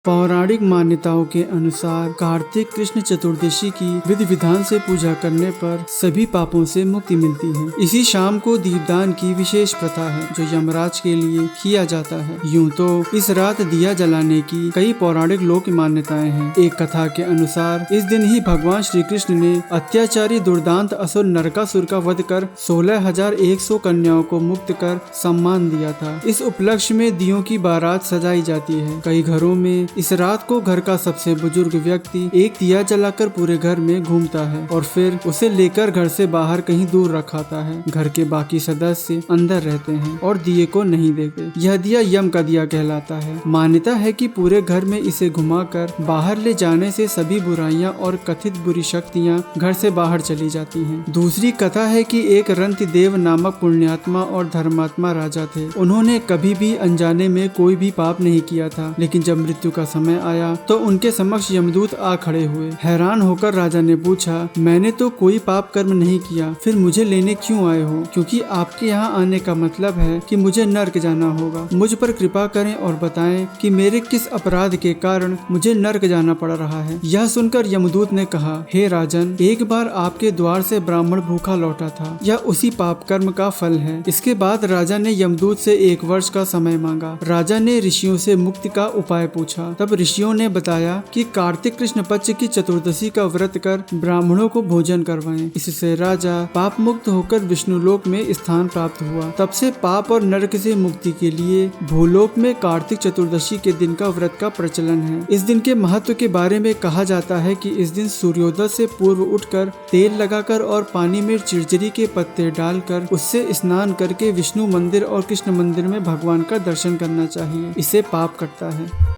पौराणिक मान्यताओं के अनुसार कार्तिक कृष्ण चतुर्दशी की विधि विधान से पूजा करने पर सभी पापों से मुक्ति मिलती है। इसी शाम को दीपदान की विशेष प्रथा है जो यमराज के लिए किया जाता है। यूं तो इस रात दिया जलाने की कई पौराणिक लोक मान्यताएं हैं। एक कथा के अनुसार इस दिन ही भगवान श्री कृष्ण ने अत्याचारी दुर्दांत असुर नरकासुर का वध कर 16,100 कन्याओं को मुक्त कर सम्मान दिया था। इस उपलक्ष्य में दियों की बारात सजाई जाती है। कई घरों में इस रात को घर का सबसे बुजुर्ग व्यक्ति एक दिया जलाकर पूरे घर में घूमता है और फिर उसे लेकर घर से बाहर कहीं दूर रखाता है। घर के बाकी सदस्य अंदर रहते हैं और दिए को नहीं देखते। यह दिया यम का दिया कहलाता है। मान्यता है कि पूरे घर में इसे घुमाकर बाहर ले जाने से सभी बुराइयां और कथित बुरी शक्तियां घर से बाहर चली जाती हैं। दूसरी कथा है कि एक रंतिदेव नामक पुण्यात्मा और धर्मात्मा राजा थे। उन्होंने कभी भी अनजाने में कोई भी पाप नहीं किया था, लेकिन जब मृत्यु का समय आया तो उनके समक्ष यमदूत आ खड़े हुए। हैरान होकर राजा ने पूछा, मैंने तो कोई पाप कर्म नहीं किया, फिर मुझे लेने क्यों आए हो? क्योंकि आपके यहाँ आने का मतलब है कि मुझे नर्क जाना होगा। मुझ पर कृपा करें और बताएं कि मेरे किस अपराध के कारण मुझे नर्क जाना पड़ रहा है। यह सुनकर यमदूत ने कहा, हे राजन, एक बार आपके द्वार से ब्राह्मण भूखा लौटा था। यह उसी पाप कर्म का फल है। इसके बाद राजा ने यमदूत से 1 वर्ष का समय मांगा। राजा ने ऋषियों से मुक्ति का उपाय पूछा। तब ऋषियों ने बताया कि कार्तिक कृष्ण पक्ष की चतुर्दशी का व्रत कर ब्राह्मणों को भोजन करवाएं। इससे राजा पाप मुक्त होकर विष्णुलोक में स्थान प्राप्त हुआ। तब से पाप और नरक से मुक्ति के लिए भूलोक में कार्तिक चतुर्दशी के दिन का व्रत का प्रचलन है। इस दिन के महत्व के बारे में कहा जाता है कि इस दिन सूर्योदय से पूर्व उठकर तेल लगाकर और पानी में चिरचिरी के पत्ते डालकर उससे स्नान करके विष्णु मंदिर और कृष्ण मंदिर में भगवान का दर्शन करना चाहिए। इससे पाप कटता है।